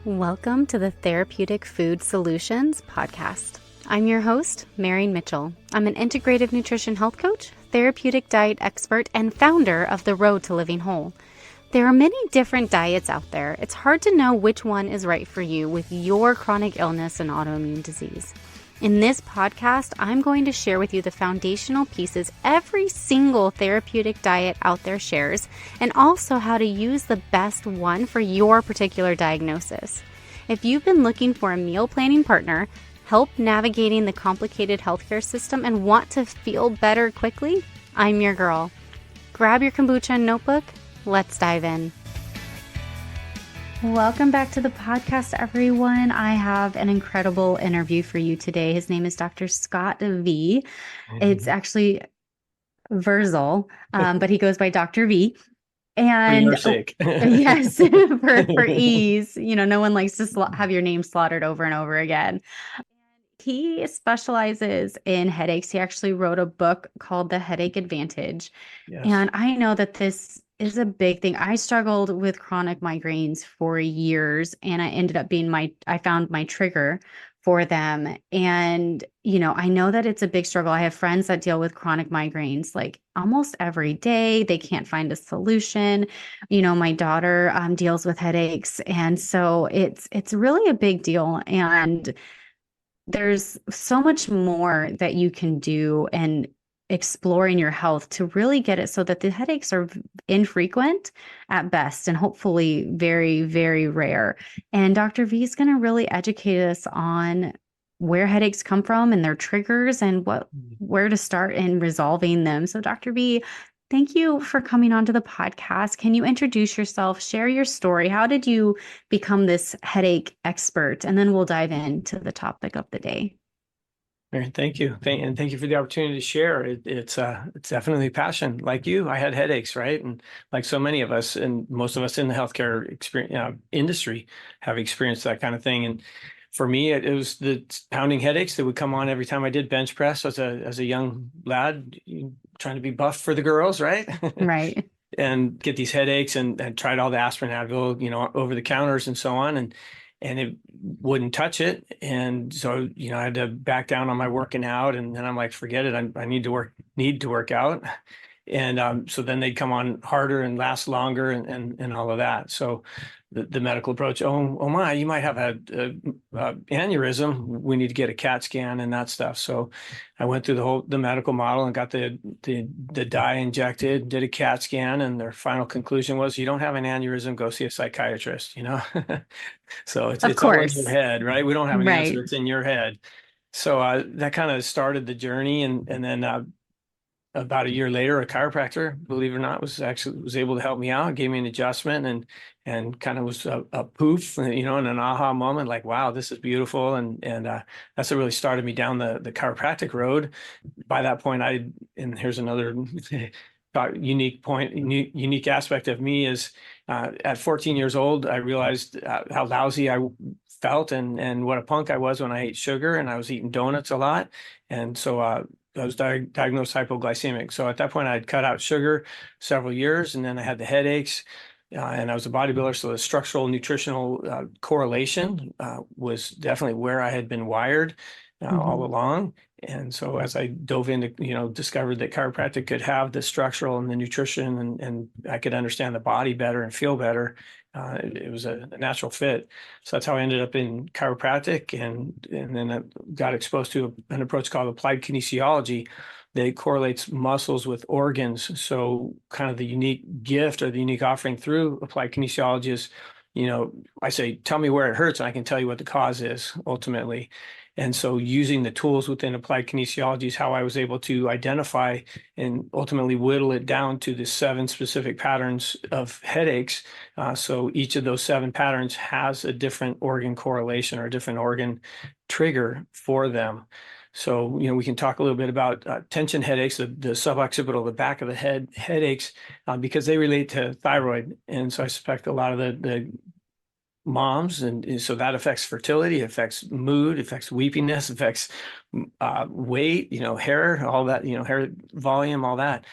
Welcome to the Therapeutic Food Solutions podcast. I'm your host, Marian Mitchell. I'm an integrative nutrition health coach, therapeutic diet expert, and founder of The Road to Living Whole. There are many different diets out there. It's hard to know which one is right for you with your chronic illness and autoimmune disease. In this podcast, I'm going to share with you the foundational pieces every single therapeutic diet out there shares, and also how to use the best one for your particular diagnosis. If you've been looking for a meal planning partner, help navigating the complicated healthcare system, and want to feel better quickly, I'm your girl. Grab your kombucha and notebook. Let's dive in. Welcome back to the podcast, everyone. I have an incredible interview for you today. His name is Dr. Scott V. It's actually Vrzal, but he goes by Dr. V. And for your sake. Yes, for ease. You know, no one likes to have your name slaughtered over and over again. He specializes in headaches. He actually wrote a book called The Headache Advantage. Yes. And I know that this is a big thing. I struggled with chronic migraines for years, and I ended up I found my trigger for them. And, you know, I know that it's a big struggle. I have friends that deal with chronic migraines like almost every day. They can't find a solution. You know, my daughter deals with headaches. And so it's really a big deal. And there's so much more that you can do and explore in your health to really get it so that the headaches are infrequent at best and hopefully very, very rare. And Dr. V is going to really educate us on where headaches come from and their triggers and where to start in resolving them. So Dr. V, thank you for coming onto the podcast. Can you introduce yourself, share your story? How did you become this headache expert? And then we'll dive into the topic of the day. Thank you. And thank you for the opportunity to share. It's definitely a passion. Like you, I had headaches, right? And like so many of us, and most of us in the healthcare industry have experienced that kind of thing. And for me, it was the pounding headaches that would come on every time I did bench press as a young lad, trying to be buff for the girls, right? Right. And get these headaches and tried all the aspirin, Advil, over the counters and so on. And it wouldn't touch it. And so, I had to back down on my working out, and then I'm like, forget it. I need to work out. And so then they'd come on harder and last longer and all of that. So the medical approach, oh my, you might have a aneurysm. We need to get a CAT scan and that stuff. So I went through the medical model and got the dye injected, did a CAT scan, and their final conclusion was, you don't have an aneurysm, go see a psychiatrist, So it's all in your head, right? We don't have an answer, it's in your head. So that kind of started the journey, and then about a year later, a chiropractor, believe it or not, was able to help me out, gave me an adjustment, and kind of was a poof, and an aha moment, like, wow, this is beautiful. And that's what really started me down the chiropractic road. By that point, and here's another unique aspect of me is at 14 years old, I realized how lousy I felt and what a punk I was when I ate sugar, and I was eating donuts a lot. And so I was diagnosed hypoglycemic. So at that point, I had cut out sugar several years, and then I had the headaches, and I was a bodybuilder. So the structural nutritional correlation was definitely where I had been wired all along. And so as I dove into, discovered that chiropractic could have the structural and the nutrition, and I could understand the body better and feel better, it was a natural fit. So that's how I ended up in chiropractic, and then I got exposed to an approach called applied kinesiology that correlates muscles with organs. So kind of the unique gift or the unique offering through applied kinesiology is, I say, tell me where it hurts, and I can tell you what the cause is ultimately. And so using the tools within applied kinesiology is how I was able to identify and ultimately whittle it down to the 7 specific patterns of headaches. So each of those 7 patterns has a different organ correlation or a different organ trigger for them. So, we can talk a little bit about tension headaches, the suboccipital, the back of the head headaches, because they relate to thyroid. And so I suspect a lot of the moms, and so that affects fertility, affects mood, affects weepiness, affects weight, hair, all that, hair volume, all that.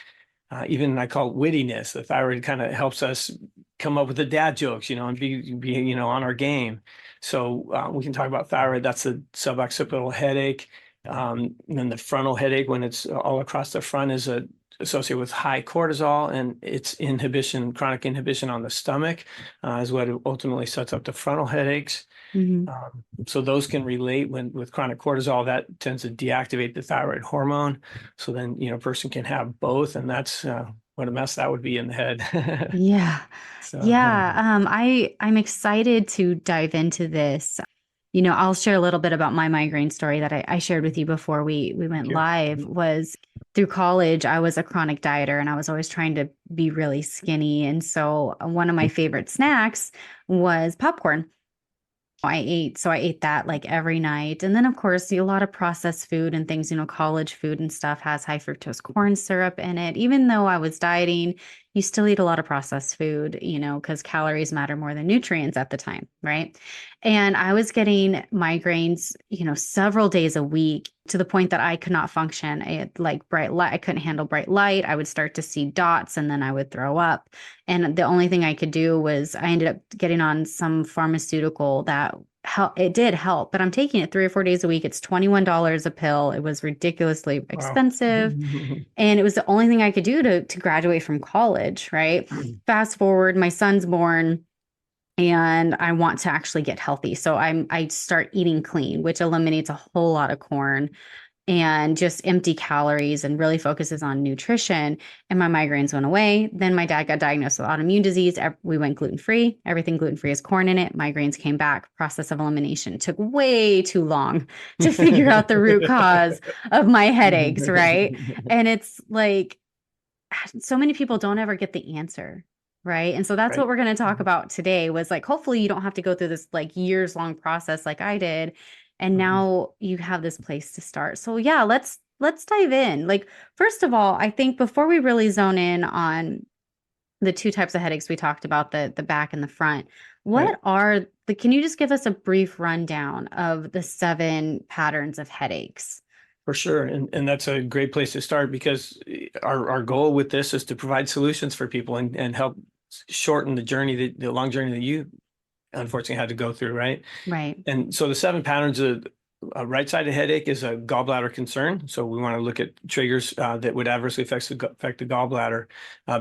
Even I call it wittiness. The thyroid kind of helps us come up with the dad jokes, and be on our game. So we can talk about thyroid. That's a suboccipital headache. And then the frontal headache, when it's all across the front, is associated with high cortisol, and its chronic inhibition on the stomach, is what ultimately sets up the frontal headaches. Hmm. So those can relate with chronic cortisol. That tends to deactivate the thyroid hormone. So then, a person can have both, and that's what a mess that would be in the head. Yeah. So, Yeah. I'm excited to dive into this. I'll share a little bit about my migraine story that I shared with you before we went thank you. live. Was through college, I was a chronic dieter and I was always trying to be really skinny. And so one of my favorite snacks was popcorn. So I ate that like every night. And then of course, a lot of processed food and things, college food and stuff has high fructose corn syrup in it. Even though I was dieting, you still eat a lot of processed food, because calories matter more than nutrients at the time, right? And I was getting migraines, several days a week to the point that I could not function. I had like bright light. I couldn't handle bright light. I would start to see dots and then I would throw up. And the only thing I could do was I ended up getting on some pharmaceutical that help. It did help, but I'm taking it 3 or 4 days a week. It's $21 a pill. It was ridiculously Wow. expensive. And it was the only thing I could do to graduate from college, right? Fast forward, my son's born and I want to actually get healthy. So I start eating clean, which eliminates a whole lot of corn and just empty calories and really focuses on nutrition. And my migraines went away. Then my dad got diagnosed with autoimmune disease. We went gluten free. Everything gluten free has corn in it. Migraines came back. Process of elimination took way too long to figure out the root cause of my headaches, right? And it's like so many people don't ever get the answer. Right. And so that's what Right. we're going to talk about today was like, hopefully you don't have to go through this like years long process like I did. And Mhm. now you have this place to start. So yeah, let's dive in. Like, first of all, I think before we really zone in on the two types of headaches we talked about, the back and the front, Right. can you just give us a brief rundown of the 7 patterns of headaches? For sure. And that's a great place to start because our goal with this is to provide solutions for people and help shorten the journey, the long journey that you unfortunately had to go through, right? Right. And so the 7 patterns of a right-sided headache is a gallbladder concern. So we want to look at triggers that would adversely affect the gallbladder.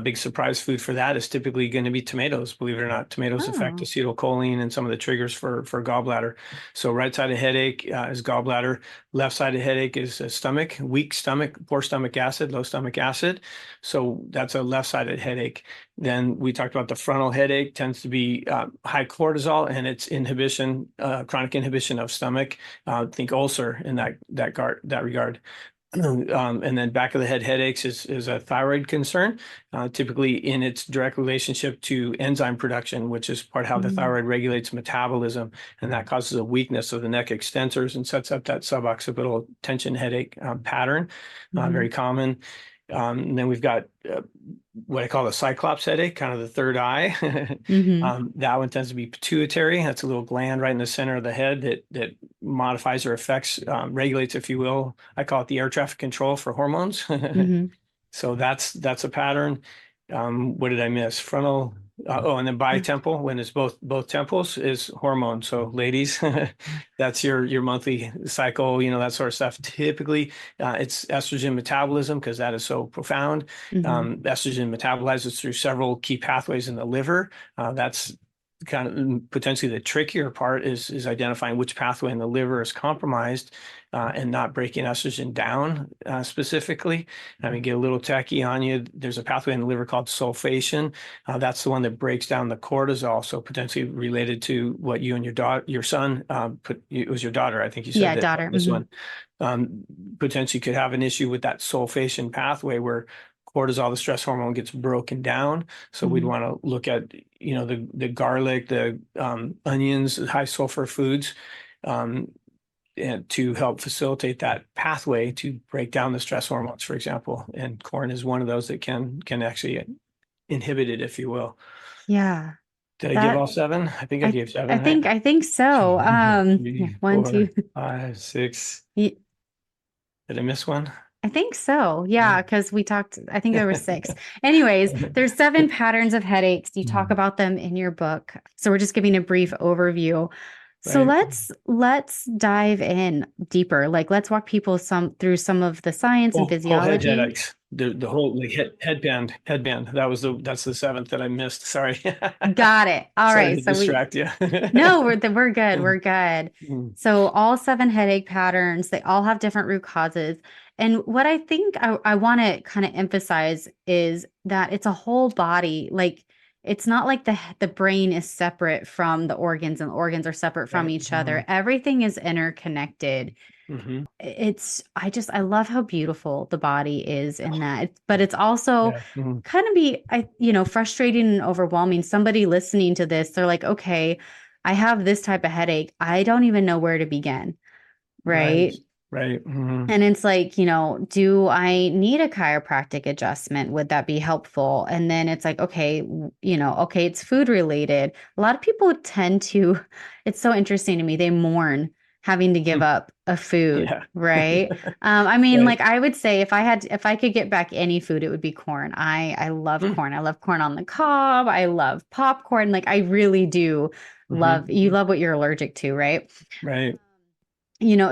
Big surprise food for that is typically going to be tomatoes. Believe it or not, tomatoes affect Oh. acetylcholine and some of the triggers for gallbladder. So right-sided headache is gallbladder. Left-sided headache is a stomach, weak stomach, poor stomach acid, low stomach acid. So that's a left-sided headache. Then we talked about the frontal headache tends to be high cortisol and its inhibition, chronic inhibition of stomach. Think ulcer in that regard. And then back of the head headaches is a thyroid concern, typically in its direct relationship to enzyme production, which is part how the Mm. thyroid regulates metabolism, and that causes a weakness of the neck extensors and sets up that suboccipital tension headache pattern, Mhm. very common. And then we've got what I call the cyclops headache, kind of the third eye. Mhm. That one tends to be pituitary. That's a little gland right in the center of the head that modifies or affects, regulates, if you will. I call it the air traffic control for hormones. Mhm. So that's a pattern. What did I miss? Frontal. And then bitemple, when it's both temples, is hormone. So ladies, that's your monthly cycle, that sort of stuff. Typically, it's estrogen metabolism because that is so profound. Mhm. Estrogen metabolizes through several key pathways in the liver. That's kind of potentially the trickier part is identifying which pathway in the liver is compromised and not breaking estrogen down specifically. I mean, get a little techie on you. There's a pathway in the liver called sulfation. That's the one that breaks down the cortisol. So potentially related to what you and your son, it was your daughter, I think you said Yeah, that daughter. this Mhm. one potentially could have an issue with that sulfation pathway where cortisol, the stress hormone, gets broken down. So we'd Mhm. want to look at, the garlic, the onions, high sulfur foods, um, and to help facilitate that pathway to break down the stress hormones, for example. And corn is one of those that can actually inhibit it, if you will. Yeah. Did I give That all 7? I think I I gave I 7, right? think I think so. Two, Yeah, three, one, two. four, five, 6. Ye- Did I miss one? I think so. Yeah. Yeah, because we talked, I think there were six. Anyways, there's seven patterns of headaches. You talk Mm. about them in your book. So we're just giving a brief overview. So Right. let's dive in deeper. Like let's walk people through some of the science and Whole head physiology. headaches. The whole like headband. That's the seventh that I missed. Sorry. Got it. All Sorry right. to So we distract you. no, we're good. We're good. Mm. So all seven headache patterns, they all have different root causes. And what I think I want to kind of emphasize is that it's a whole body. Like it's not like the brain is separate from the organs and the organs are separate from Right. each other. Everything is interconnected. Mm-hmm. I love how beautiful the body is in that. But it's also Yeah. Mhm. kind of frustrating and overwhelming. Somebody listening to this, they're like, okay, I have this type of headache. I don't even know where to begin, Right. right? Right. Mhm. And it's like, do I need a chiropractic adjustment? Would that be helpful? And then it's like, okay, okay, it's food related. A lot of people tend to, it's so interesting to me. They mourn having to give Mm. up a food, Yeah. right? I mean, Right. like I would say if I could get back any food, it would be corn. I love Mm. corn. I love corn on the cob. I love popcorn. Like I really do you Mhm. love what you're allergic to, right? Right.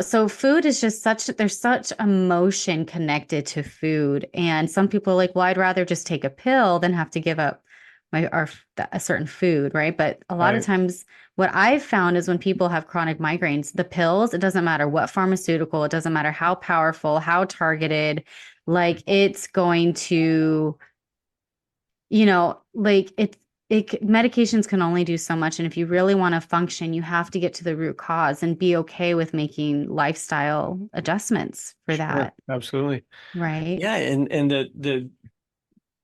So food is just there's such emotion connected to food. And some people are like, well, I'd rather just take a pill than have to give up a certain food, right? But a lot of Right. times what I've found is when people have chronic migraines, the pills, it doesn't matter what pharmaceutical, it doesn't matter how powerful, how targeted, like it's going to like medications can only do so much. And if you really want to function, you have to get to the root cause and be okay with making lifestyle adjustments for Sure. that. Absolutely. Right. Yeah. And the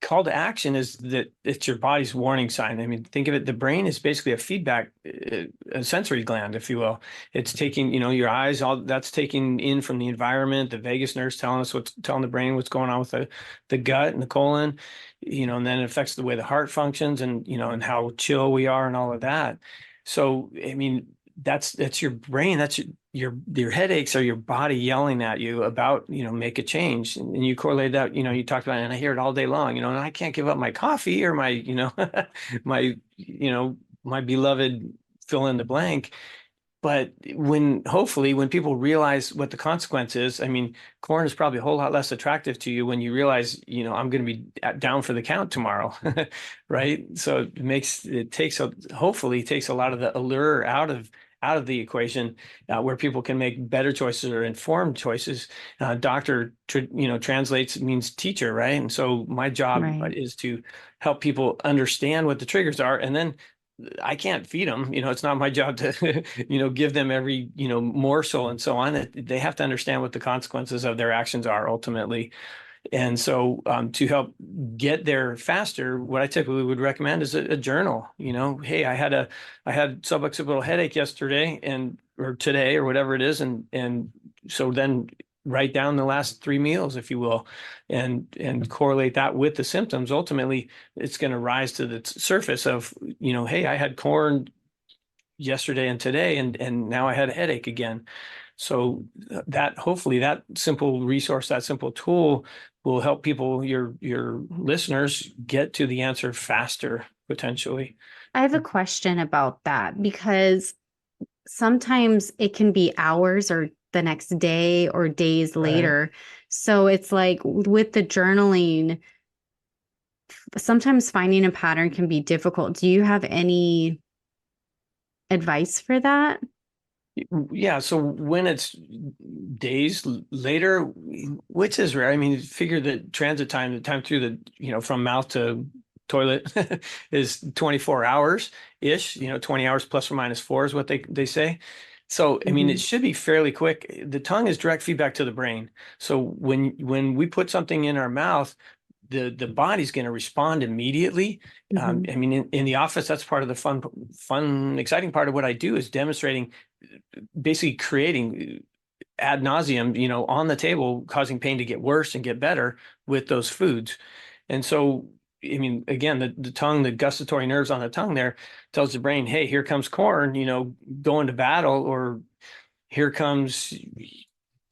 call to action is that it's your body's warning sign. I mean, think of it, the brain is basically a feedback, a sensory gland, if you will. It's taking, your eyes, all that's taking in from the environment, the vagus nerves telling the brain what's going on with the gut and the colon, and then it affects the way the heart functions and, and how chill we are and all of that. So, I mean, that's your brain. That's your headaches are your body yelling at you about, make a change. And you correlate that, you talked about it, and I hear it all day long, and I can't give up my coffee or my, my, my beloved fill in the blank. But hopefully when people realize what the consequence is, I mean, corn is probably a whole lot less attractive to you when you realize, I'm going to be down for the count tomorrow, right? So hopefully takes a lot of the allure out of the equation, where people can make better choices or informed choices. Doctor, translates means teacher, right? And so my job Right. is to help people understand what the triggers are, and then I can't feed them. It's not my job to, give them every, morsel and so on. They have to understand what the consequences of their actions are ultimately. And so, to help get there faster, what I typically would recommend is a journal. Hey, I had suboccipital headache yesterday or today or whatever it is, and so then write down the last three meals, if you will, and correlate that with the symptoms. Ultimately, it's going to rise to the surface of, hey, I had corn yesterday and today, and now I had a headache again. So that hopefully that simple resource, that simple tool will help people, your listeners, get to the answer faster, potentially. I have a question about that because sometimes it can be hours or the next day or days Right. later. So it's like with the journaling, sometimes finding a pattern can be difficult. Do you have any advice for that? Yeah, so when it's days later, which is rare. I mean, figure the transit time, the time through from mouth to toilet is 24 hours ish, 20 hours plus or minus four is what they say. So, I mean, it Hmm. should be fairly quick. The tongue is direct feedback to the brain. So when we put something in our mouth, the body's going to respond immediately. Hmm. I mean, in the office, that's part of the fun, exciting part of what I do is demonstrating, basically creating ad nauseum, on the table, causing pain to get worse and get better with those foods. And so, I mean, again, the tongue, the gustatory nerves on the tongue there tells the brain, hey, here comes corn, going to battle, or here comes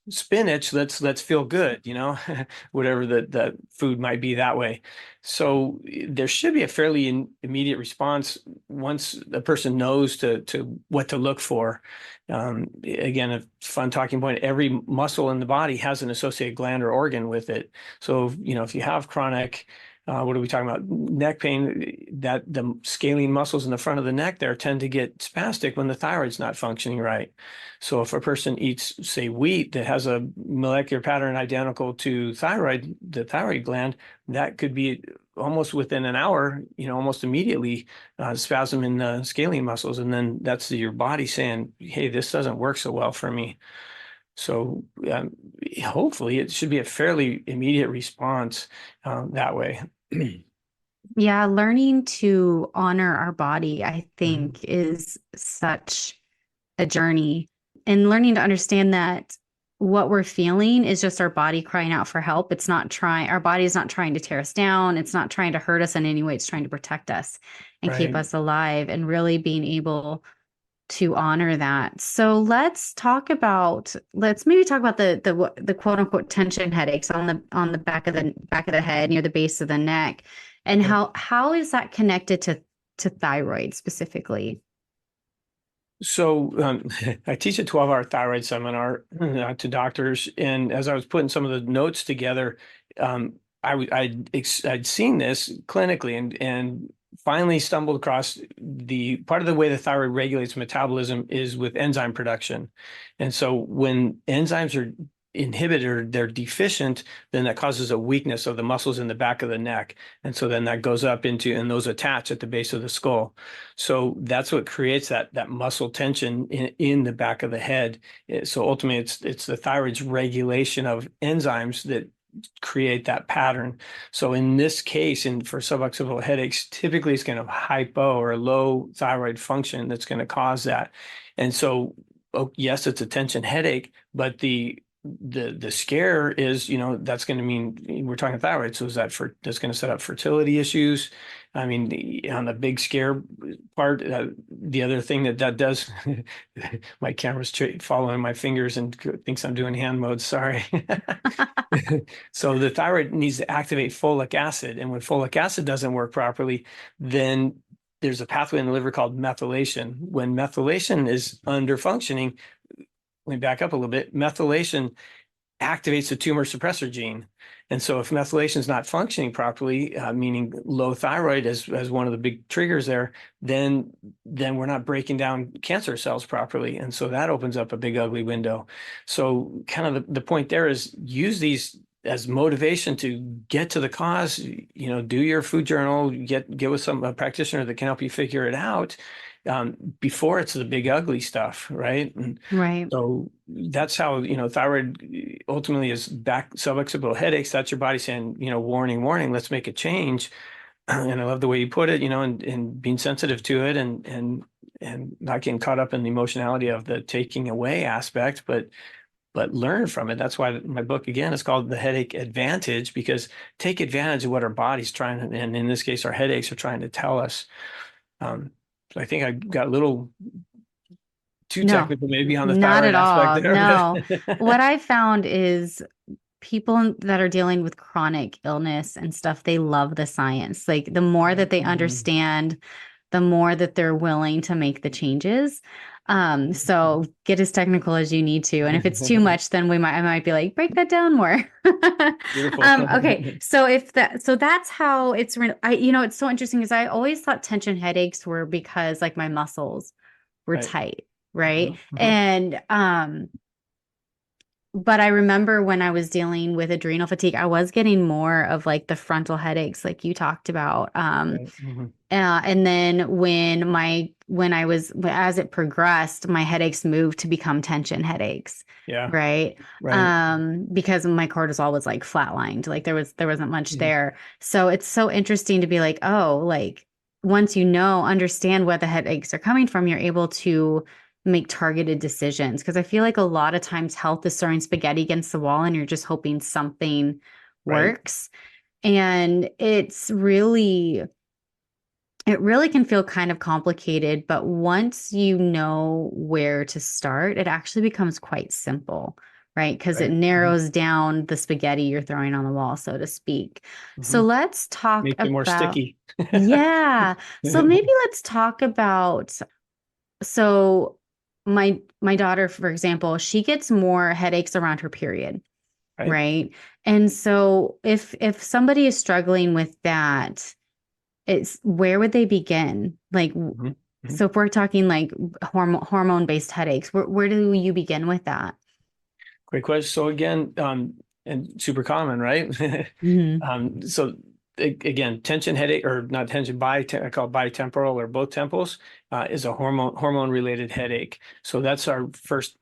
spinach, let's feel good, whatever the food might be that way. So there should be a fairly immediate response once a person knows to what to look for. Again, a fun talking point, every muscle in the body has an associated gland or organ with it. So, if you have chronic what are we talking about? Neck pain, that the scalene muscles in the front of the neck there tend to get spastic when the thyroid's not functioning right. So if a person eats, say, wheat that has a molecular pattern identical to the thyroid gland, that could be almost within an hour, almost immediately spasm in the scalene muscles. And then that's your body saying, hey, this doesn't work so well for me. So hopefully it should be a fairly immediate response that way. Yeah, learning to honor our body, I Mhm. think, is such a journey. And learning to understand that what we're feeling is just our body crying out for help. It's not trying, our body is not trying to tear us down. It's not trying to hurt us in any way. It's trying to protect us and keep Right. us alive, and really being able to honor that. So let's maybe talk about the quote unquote tension headaches on the back of the head near the base of the neck, and Okay. how is that connected to thyroid specifically? So I teach a 12-hour thyroid seminar to doctors, and as I was putting some of the notes together, I'd seen this clinically, and finally stumbled across the part of the way the thyroid regulates metabolism is with enzyme production. And so when enzymes are inhibited or they're deficient, then that causes a weakness of the muscles in the back of the neck. And so then that goes up into, and those attach at the base of the skull. So that's what creates that muscle tension in the back of the head. So ultimately, it's the thyroid's regulation of enzymes that create that pattern. So in this case, and for suboccipital headaches, typically it's going to hypo or low thyroid function that's going to cause that. And so, oh, yes, it's a tension headache, but the scare is, that's going to mean we're talking thyroid. So is that's going to set up fertility issues? I mean, on the big scare part, the other thing that does, my camera's following my fingers and thinks I'm doing hand mode. Sorry. So the thyroid needs to activate folic acid, and when folic acid doesn't work properly, then there's a pathway in the liver called methylation. When methylation is under functioning, let me back up a little bit. Methylation activates the tumor suppressor gene. And so if methylation is not functioning properly, meaning low thyroid as one of the big triggers there, then we're not breaking down cancer cells properly. And so that opens up a big ugly window. So kind of the point there is use these as motivation to get to the cause, do your food journal, get with a practitioner that can help you figure it out before it's the big ugly stuff, right? And Right. so that's how, thyroid ultimately is back suboccipital headaches. That's your body saying, warning, warning, let's make a change. And I love the way you put it, and being sensitive to it and not getting caught up in the emotionality of the taking away aspect, but learn from it. That's why my book again is called The Headache Advantage, because take advantage of what our body's trying to, and in this case, our headaches are trying to tell us. So I think I got a little too No, technical maybe on the not thyroid at aspect all. there, No. but What I found is people that are dealing with chronic illness and stuff, they love the science. Like the more that they Mhm. understand, the more that they're willing to make the changes. So get as technical as you need to. And if it's too much, then I might be like, break that down more. Beautiful. Okay. So that's how it's so interesting because I always thought tension headaches were because like my muscles were Right. tight, right? Mhm, mhm. And but I remember when I was dealing with adrenal fatigue, I was getting more of like the frontal headaches, like you talked about. Right. Mhm. And then when I was as it progressed, my headaches moved to become tension headaches, Yeah. right? Right. Because my cortisol was like flatlined, like there wasn't much Mhm. there. So it's so interesting to be like, oh, like once understand where the headaches are coming from, you're able to make targeted decisions. Because I feel like a lot of times health is throwing spaghetti against the wall, and you're just hoping something Right. works. And it really can feel kind of complicated, but once you know where to start, it actually becomes quite simple, right? Because it Right. Mhm. narrows down the spaghetti you're throwing on the wall, so to speak. So Mhm. let's talk Makes it more about, sticky. yeah. So maybe let's talk about, so my daughter, for example, she gets more headaches around her period, Right. right? And so if somebody is struggling with that, it's where would they begin? Like, Mhm. Mhm. so if we're talking like hormone based headaches, where do you begin with that? Great question. So again, and super common, right? Hmm. So again, tension headache or not tension, I call it bitemporal or both temples, is a hormone related headache. So that's our first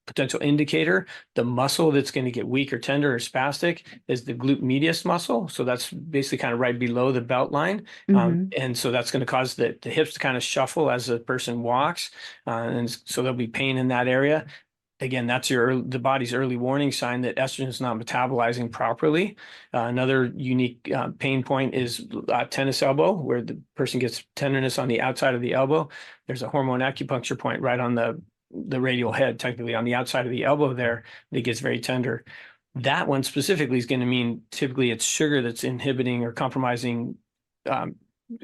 potential indicator. The muscle that's going to get weak or tender or spastic is the glute medius muscle. So that's basically kind of right below the belt line. Hmm. And so that's going to cause the hips to kind of shuffle as the person walks. And so there'll be pain in that area. Again, that's the body's early warning sign that estrogen is not metabolizing properly. Another unique pain point is tennis elbow, where the person gets tenderness on the outside of the elbow. There's a hormone acupuncture point right on the radial head, technically on the outside of the elbow there, that gets very tender. That one specifically is going to mean typically it's sugar that's inhibiting or compromising um,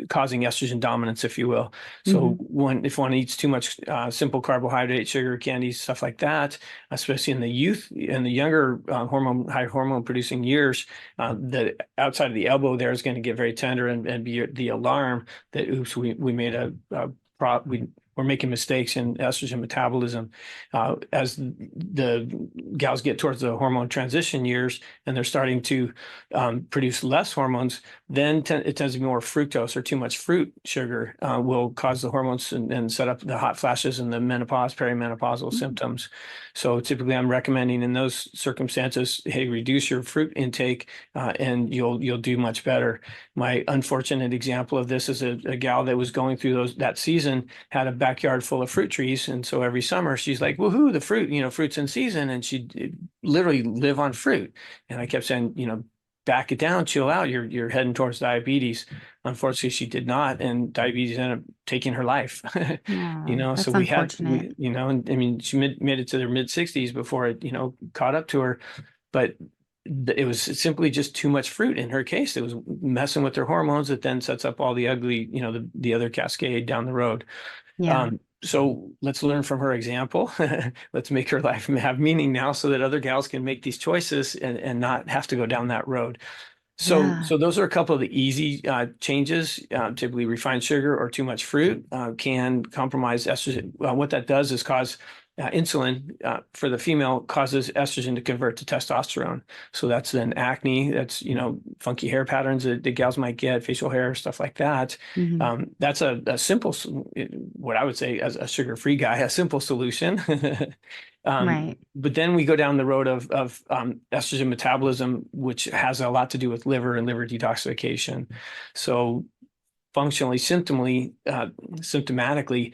causing estrogen dominance, if you will. So Hmm. if one eats too much simple carbohydrate, sugar, candies, stuff like that, especially in the youth, in the younger high hormone producing years, the outside of the elbow there is going to get very tender and be the alarm that, oops, we made we're making mistakes in estrogen metabolism. As the gals get towards the hormone transition years and they're starting to produce less hormones, then it tends to be more fructose or too much fruit sugar will cause the hormones and set up the hot flashes and the menopause, perimenopausal symptoms. So typically I'm recommending in those circumstances, hey, reduce your fruit intake and you'll do much better. My unfortunate example of this is a gal that was going through that season, had a backyard full of fruit trees. And so every summer she's like, woohoo, the fruit, fruit's in season. And she'd literally live on fruit. And I kept saying, back it down, chill out. You're heading towards diabetes. Unfortunately, she did not, and diabetes ended up taking her life. Oh, So that's we, unfortunate. and I mean, she made it to their mid 60s before it, caught up to her. But it was simply just too much fruit in her case. It was messing with her hormones that then sets up all the ugly, the other cascade down the road. Yeah. So let's learn from her example. Let's make her life have meaning now so that other gals can make these choices and not have to go down that road. So Yeah. those are a couple of the easy changes. Typically, refined sugar or too much fruit can compromise estrogen. What that does is cause insulin for the female causes estrogen to convert to testosterone. So that's then acne. That's funky hair patterns that the gals might get, facial hair, stuff like that. Hmm. That's a simple, what I would say as a sugar-free guy, a simple solution. Right. But then we go down the road of estrogen metabolism, which has a lot to do with liver and liver detoxification. So functionally, symptomatically,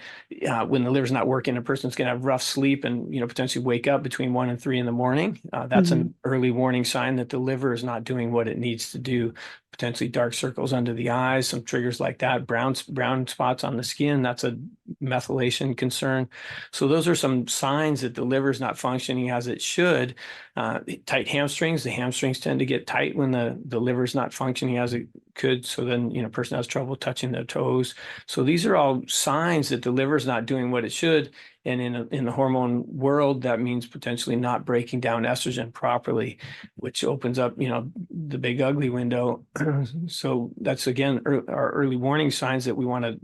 when the liver's not working, a person's going to have rough sleep and potentially wake up between 1 and 3 in the morning. That's Hmm. an early warning sign that the liver is not doing what it needs to do. Potentially dark circles under the eyes, some triggers like that, brown spots on the skin. That's a methylation concern. So those are some signs that the liver is not functioning as it should. Tight hamstrings. The hamstrings tend to get tight when the liver is not functioning as it could. So then, person has trouble touching their toes. So these are all signs that the liver is not doing what it should. And in the hormone world, that means potentially not breaking down estrogen properly, which opens up, the big ugly window. So that's again our early warning signs that we want to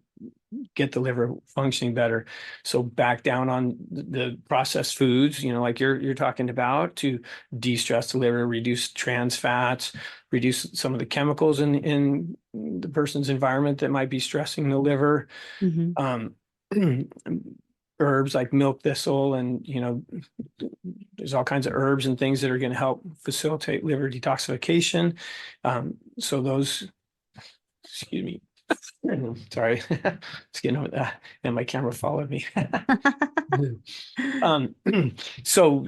get the liver functioning better. So back down on the processed foods, like you're talking about, to de-stress the liver, reduce trans fats, reduce some of the chemicals in the person's environment that might be stressing the liver. Hmm. Um, herbs like milk thistle and there's all kinds of herbs and things that are going to help facilitate liver detoxification. So those, excuse me, sorry, it's getting over that, and my camera followed me. Um, so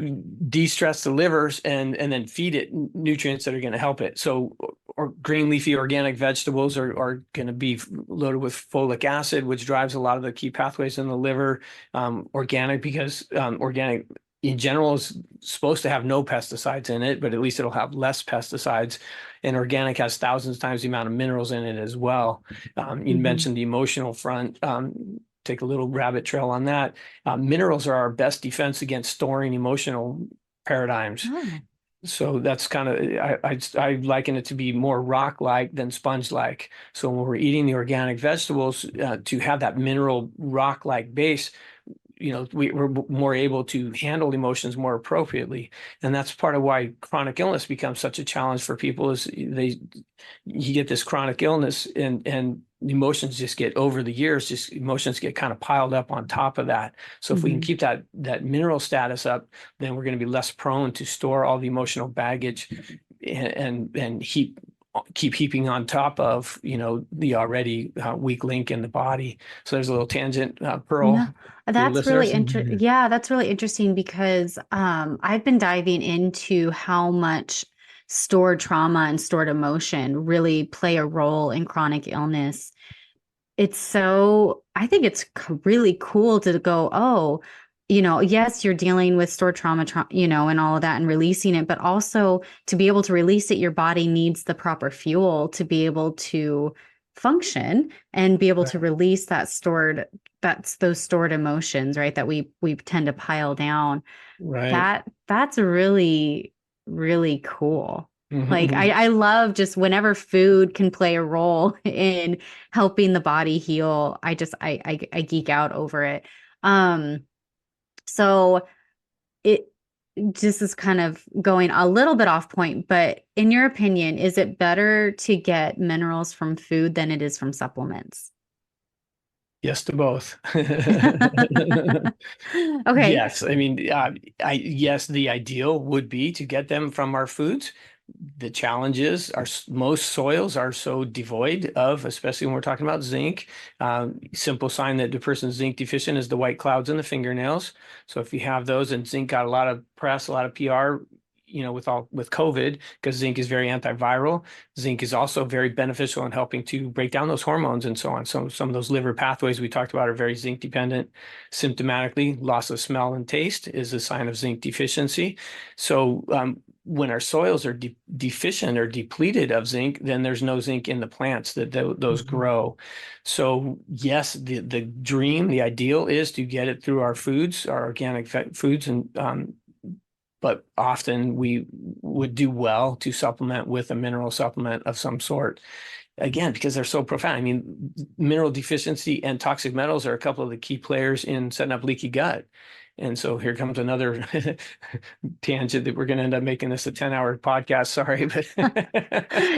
de-stress the livers and then feed it nutrients that are going to help it. So or green leafy organic vegetables are going to be loaded with folic acid, which drives a lot of the key pathways in the liver. Organic because organic in general is supposed to have no pesticides in it, but at least it'll have less pesticides. And organic has thousands of times the amount of minerals in it as well. You Mhm. mentioned the emotional front. Take a little rabbit trail on that. Minerals are our best defense against storing emotional paradigms. Oh. So that's kind of, I liken it to be more rock-like than sponge-like. So when we're eating the organic vegetables, to have that mineral rock-like base, we're more able to handle emotions more appropriately. And that's part of why chronic illness becomes such a challenge for people is you get this chronic illness and emotions just get over the years, just emotions get kind of piled up on top of that. So if we can Mhm. keep that mineral status up, then we're going to be less prone to store all the emotional baggage and keep heaping on top of, the already weak link in the body. So there's a little tangent, No, Pearl, for your that's really listeners. yeah, that's really interesting because I've been diving into how much stored trauma and stored emotion really play a role in chronic illness. I think it's really cool to go, oh, yes, you're dealing with stored trauma, and all of that and releasing it, but also to be able to release it, your body needs the proper fuel to be able to function and be able to Right. release that's those stored emotions, right? That we tend to pile down. Right. That's really, really cool. Like Mhm. I love just whenever food can play a role in helping the body heal. I geek out over it. Um, so it just is kind of going a little bit off point, but in your opinion, is it better to get minerals from food than it is from supplements? Yes to both. Okay. Yes, I mean, yes, the ideal would be to get them from our foods. The challenge is most soils are so devoid of, especially when we're talking about zinc. Simple sign that the person's zinc deficient is the white clouds in the fingernails. So if you have those, and zinc got a lot of press, a lot of PR, with COVID, because zinc is very antiviral. Zinc is also very beneficial in helping to break down those hormones and so on. So some of those liver pathways we talked about are very zinc dependent. Symptomatically, loss of smell and taste is a sign of zinc deficiency. So when our soils are deficient or depleted of zinc, then there's no zinc in the plants that those Mhm. grow. So yes, the dream, the ideal is to get it through our foods, our organic foods, and but often we would do well to supplement with a mineral supplement of some sort. Again, because they're so profound. I mean, mineral deficiency and toxic metals are a couple of the key players in setting up leaky gut. And so here comes another tangent that we're going to end up making this a 10-hour podcast. Sorry,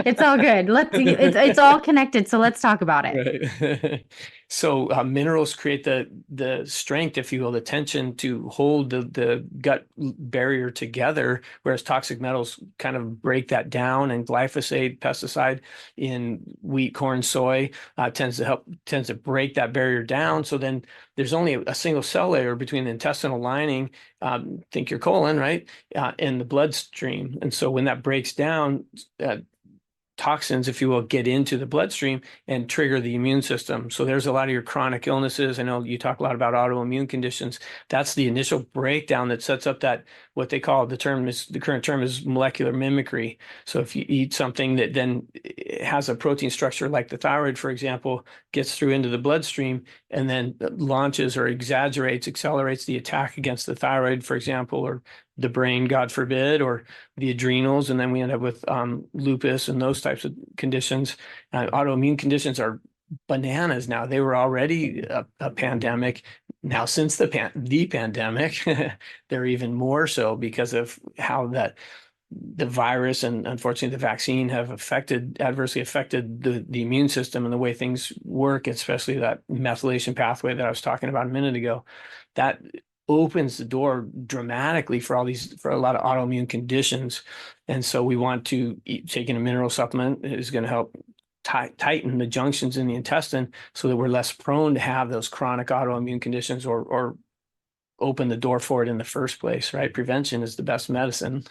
It's all good. It's all connected, so let's talk about it. Right. So minerals create the strength, if you will, the tension to hold the gut barrier together, whereas toxic metals kind of break that down. And glyphosate, pesticide in wheat, corn, soy, tends to break that barrier down. So then there's only a single cell layer between the intestinal lining, think your colon, right, and the bloodstream. And so when that breaks down, toxins, if you will, get into the bloodstream and trigger the immune system. So there's a lot of your chronic illnesses. I know you talk a lot about autoimmune conditions. That's the initial breakdown that sets up that what they call the current term is molecular mimicry. So if you eat something that then has a protein structure like the thyroid, for example, gets through into the bloodstream and then launches or accelerates the attack against the thyroid, for example, or the brain, God forbid, or the adrenals, and then we end up with lupus and those types of conditions. Autoimmune conditions are bananas now. They were already a pandemic. Now, since the pandemic, they're even more so because of how the virus and unfortunately the vaccine have adversely affected the immune system and the way things work, especially that methylation pathway that I was talking about a minute ago. That opens the door dramatically for a lot of autoimmune conditions. And so we want to taking a mineral supplement is going to help tighten the junctions in the intestine so that we're less prone to have those chronic autoimmune conditions or open the door for it in the first place, right? Prevention is the best medicine.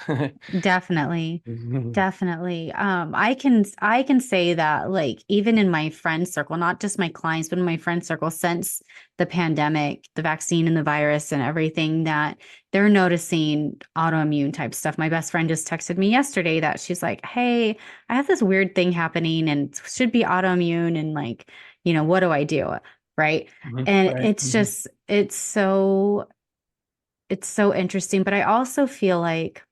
Definitely. Mhm. Definitely. I can say that like even in my friend circle, not just my clients, but in my friend circle since the pandemic, the vaccine and the virus and everything that they're noticing autoimmune type stuff. My best friend just texted me yesterday that she's like, "Hey, I have this weird thing happening and it should be autoimmune and like, what do I do?" Right? Mhm. And Right. it's just it's so interesting, but I also feel like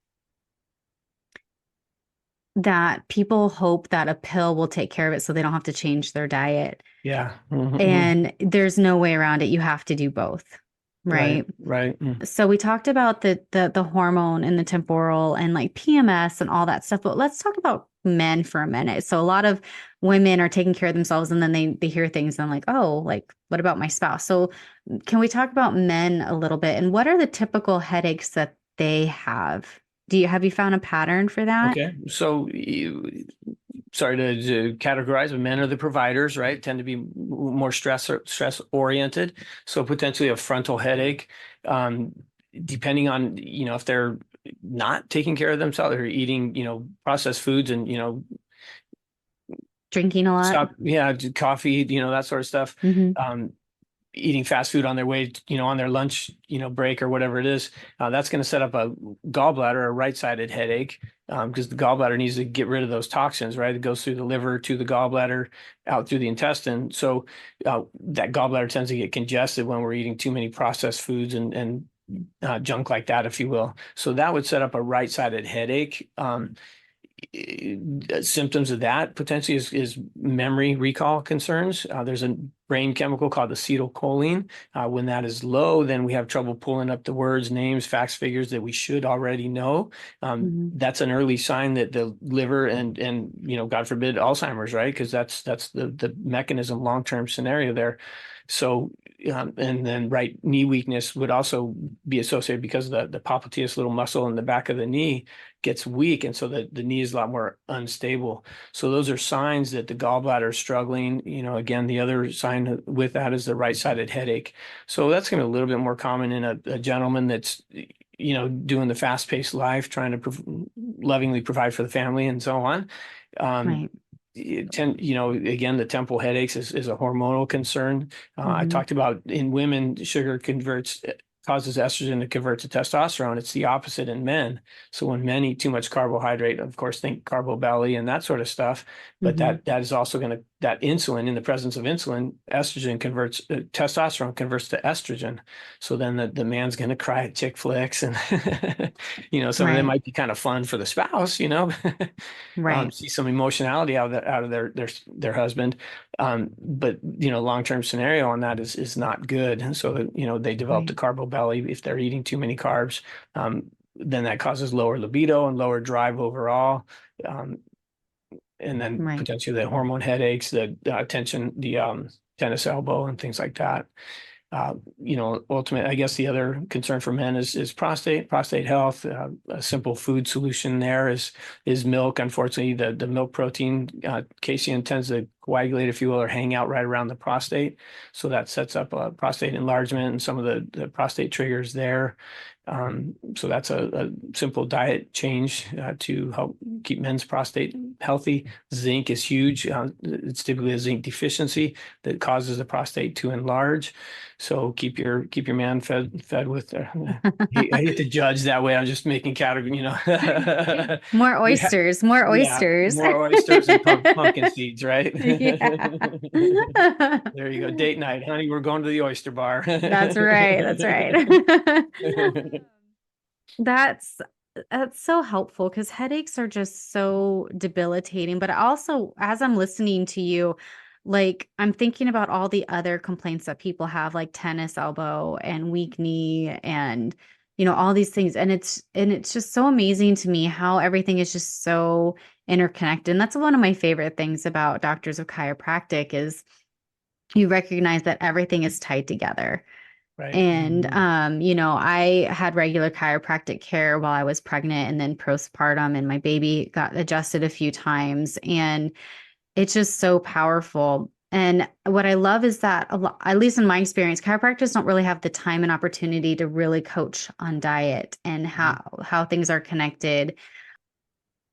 that people hope that a pill will take care of it so they don't have to change their diet. Yeah. Mhm. And there's no way around it. You have to do both, Right. right? Right. Mm. So we talked about the hormone and the temporal and like PMS and all that stuff, but let's talk about men for a minute. So a lot of women are taking care of themselves and then they hear things and like, oh, like what about my spouse? So can we talk about men a little bit and what are the typical headaches that they have? Have you found a pattern for that? Okay. So sorry to categorize, but men are the providers, right? Tend to be more stress oriented. So potentially a frontal headache, um, depending on, if they're not taking care of themselves or eating, processed foods and, Drinking a lot? stop, yeah, coffee, that sort of stuff. Hmm. Um, Eating fast food on their way, on their lunch, break or whatever it is, that's going to set up a gallbladder, a right-sided headache, because the gallbladder needs to get rid of those toxins, right? It goes through the liver to the gallbladder, out through the intestine. So that gallbladder tends to get congested when we're eating too many processed foods and junk like that, if you will. So that would set up a right-sided headache. Symptoms of that potentially is memory recall concerns. There's a brain chemical called acetylcholine. When that is low, then we have trouble pulling up the words, names, facts, figures that we should already know. Hmm. That's an early sign that the liver and God forbid, Alzheimer's, right? Because that's the mechanism, long-term scenario there. So and then right knee weakness would also be associated because the popliteus little muscle in the back of the knee gets weak, and so the knee is a lot more unstable. So those are signs that the gallbladder is struggling. Again, the other sign with that is the right-sided headache. So that's going to be a little bit more common in a gentleman that's doing the fast-paced life, trying to lovingly provide for the family and so on. Um, Right. again, the temple headaches is a hormonal concern. I Hmm. talked about in women, sugar causes estrogen to convert to testosterone. It's the opposite in men. So when men eat too much carbohydrate, of course, think carbo belly and that sort of stuff. But Hmm. that is also going to that insulin, in the presence of insulin, testosterone converts to estrogen. So then the man's going to cry at chick flicks, and some of them Right. might be kind of fun for the spouse, Right. see some emotionality out of their husband. But long-term scenario on that is not good. And so, they develop a Right. carbo belly if they're eating too many carbs. Then that causes lower libido and lower drive overall. Um, and then Right. potentially the hormone headaches, the tension, the tennis elbow and things like that. Ultimately, I guess the other concern for men is prostate health. A simple food solution there is milk. Unfortunately, the milk protein, casein tends to coagulate, if you will, or hang out right around the prostate. So that sets up a prostate enlargement and some of the prostate triggers there. So that's a simple diet change to help keep men's prostate healthy. Zinc is huge. It's typically a zinc deficiency that causes the prostate to enlarge. So keep your man fed with. I hate to judge that way. I'm just making category. More We ha oysters, more Yeah, oysters. more oysters and pumpkin seeds, right? Yeah. There you go. Date night, honey. We're going to the oyster bar. That's right. That's right. That's that's so helpful because headaches are just so debilitating. But also, as I'm listening to you, like I'm thinking about all the other complaints that people have, like tennis elbow and weak knee and all these things. And it's just so amazing to me how everything is just so interconnected. And that's one of my favorite things about doctors of chiropractic is you recognize that everything is tied together. Right. And, Mhm. I had regular chiropractic care while I was pregnant and then postpartum, and my baby got adjusted a few times. And it's just so powerful. And what I love is that at least in my experience, chiropractors don't really have the time and opportunity to really coach on diet and Mhm. how things are connected.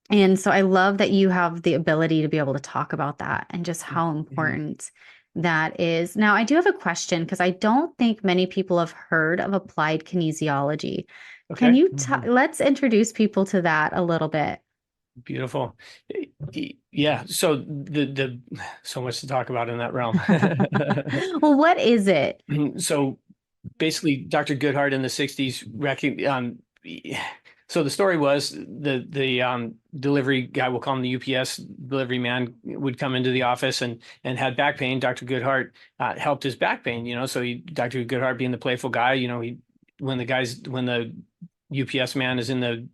And so I love that you have the ability to be able to talk about that and just how Mhm. important that is. Now, I do have a question because I don't think many people have heard of applied kinesiology. Can Okay. you Mhm. let's introduce people to that a little bit? Beautiful. Yeah. So the so much to talk about in that realm. Well, what is it? So basically, Dr. Goodhart in the 60s so the story was the delivery guy, we'll call him the UPS delivery man, would come into the office and had back pain. Dr. Goodhart helped his back pain, so Dr. Goodhart being the playful guy, he when the UPS man is in the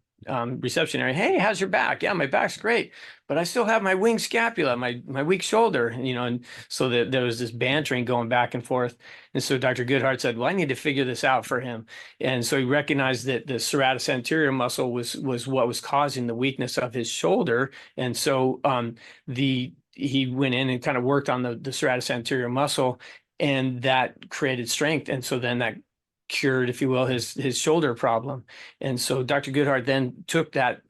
reception area, hey, how's your back? Yeah, my back's great, but I still have my wing scapula, my weak shoulder, and so that there was this bantering going back and forth. And so Dr. Goodhart said, well, I need to figure this out for him. And so he recognized that the serratus anterior muscle was what was causing the weakness of his shoulder. And so the he went in and kind of worked on the serratus anterior muscle, and that created strength. And so then that cured, if you will, his shoulder problem. And so Dr. Goodhart then took that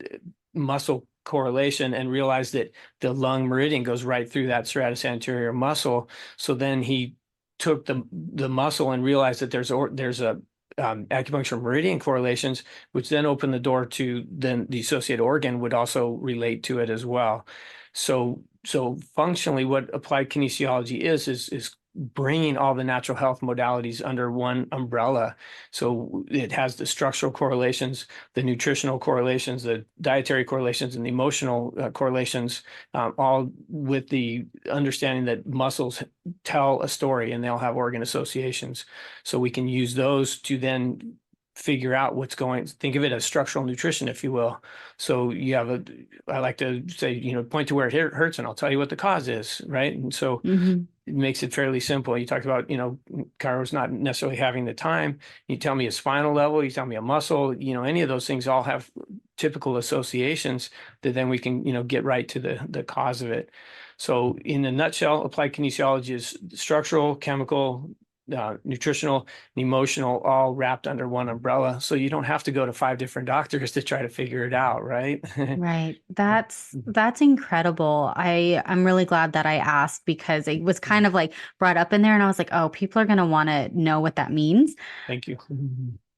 muscle correlation and realized that the lung meridian goes right through that serratus anterior muscle. So then he took the muscle and realized that there's a acupuncture meridian correlations, which then opened the door to then the associated organ would also relate to it as well. So functionally, what applied kinesiology is bringing all the natural health modalities under one umbrella. So it has the structural correlations, the nutritional correlations, the dietary correlations, and the emotional correlations, all with the understanding that muscles tell a story and they'll have organ associations. So we can use those to then figure out what's going, think of it as structural nutrition, if you will. So you have I like to say, point to where it hurts and I'll tell you what the cause is, right? And so Hmm. it makes it fairly simple. You talked about, Cairo's not necessarily having the time. You tell me a spinal level, you tell me a muscle, any of those things all have typical associations that then we can, get right to the cause of it. So in a nutshell, applied kinesiology is structural, chemical, nutritional, and emotional, all wrapped under one umbrella. So you don't have to go to 5 different doctors to try to figure it out, right? Right. That's incredible. I'm really glad that I asked because it was kind of like brought up in there and I was like, "Oh, people are going to want to know what that means." Thank you.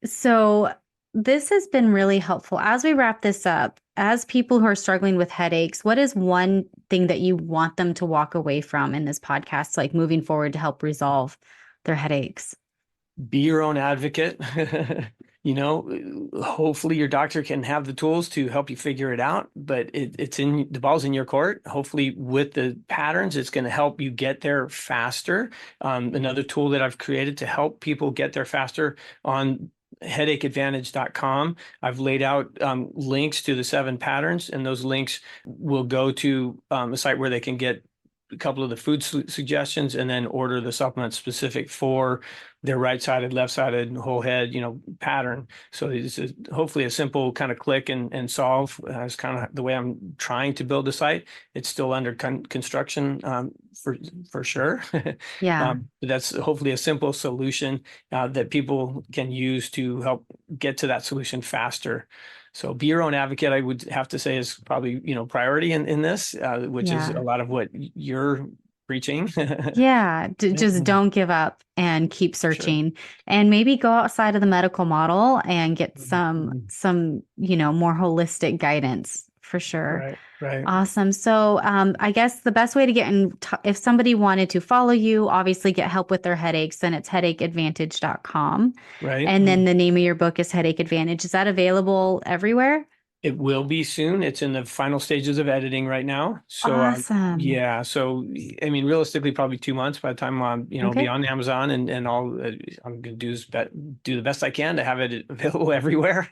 So, this has been really helpful. As we wrap this up, as people who are struggling with headaches, what is one thing that you want them to walk away from in this podcast, like moving forward to help resolve their headaches? Be your own advocate. Hopefully your doctor can have the tools to help you figure it out, but it's in the ball's in your court. Hopefully with the patterns, it's going to help you get there faster. Another tool that I've created to help people get there faster on headacheadvantage.com. I've laid out links to the 7 patterns, and those links will go to a site where they can get a couple of the food suggestions and then order the supplement specific for their right-sided, left-sided, whole head, pattern. So it's hopefully a simple kind of click and solve. Is kind of the way I'm trying to build the site. It's still under construction for sure. Yeah. But that's hopefully a simple solution that people can use to help get to that solution faster. So be your own advocate, I would have to say, is probably, priority in this, which is a Yeah. lot of what you're preaching. Yeah, just Mhm. don't give up and keep Sure. searching and maybe go outside of the medical model and get Mhm. more holistic guidance for sure. Right, right, Awesome. So, I guess the best way to get in if somebody wanted to follow you, obviously get help with their headaches, then it's headacheadvantage.com. right. And then the name of your book is Headache Advantage. Is that available everywhere? It will be soon. It's in the final stages of editing right now. So, Awesome. yeah. So, I mean, realistically, probably 2 months by the time be Okay. on Amazon and all. I'm going to do the best I can to have it available everywhere.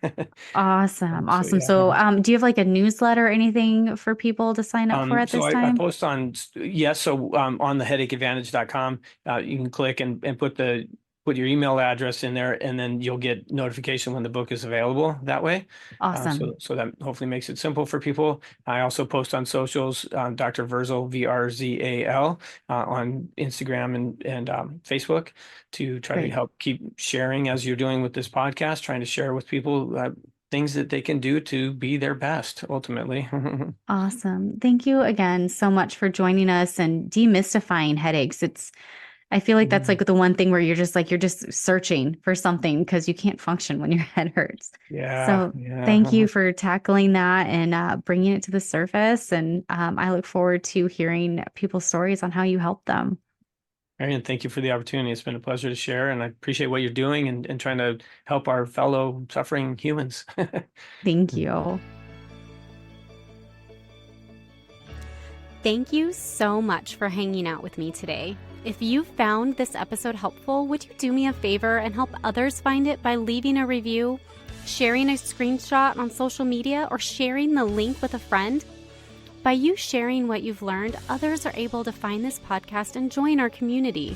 Awesome. So, Awesome. yeah. So, do you have like a newsletter or anything for people to sign up for at So this I time? post on, yes. So, on the headacheadvantage.com, you can click and put the put your email address in there, and then you'll get notification when the book is available that way. Awesome. So that hopefully makes it simple for people. I also post on socials, Dr. Vrzal, Vrzal, on Instagram and Facebook, to try to Great. help keep sharing, as you're doing with this podcast, trying to share with people things that they can do to be their best ultimately. Awesome. Thank you again so much for joining us and demystifying headaches. I feel like that's like the one thing where you're just searching for something because you can't function when your head hurts. Yeah, So thank yeah. you for tackling that and bringing it to the surface. And I look forward to hearing people's stories on how you help them. Marian, thank you for the opportunity. It's been a pleasure to share, and I appreciate what you're doing and trying to help our fellow suffering humans. Thank you. Thank you so much for hanging out with me today. If you found this episode helpful, would you do me a favor and help others find it by leaving a review, sharing a screenshot on social media, or sharing the link with a friend? By you sharing what you've learned, others are able to find this podcast and join our community.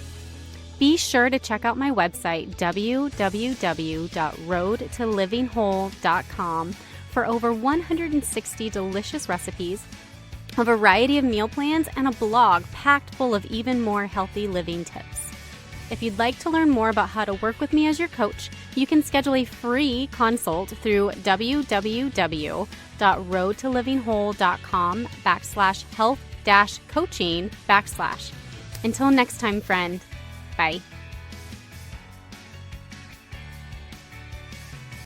Be sure to check out my website, www.roadtolivingwhole.com, for over 160 delicious recipes, a variety of meal plans, and a blog packed full of even more healthy living tips. If you'd like to learn more about how to work with me as your coach, you can schedule a free consult through www.roadtolivingwhole.com/health-coaching/. Until next time, friend. Bye.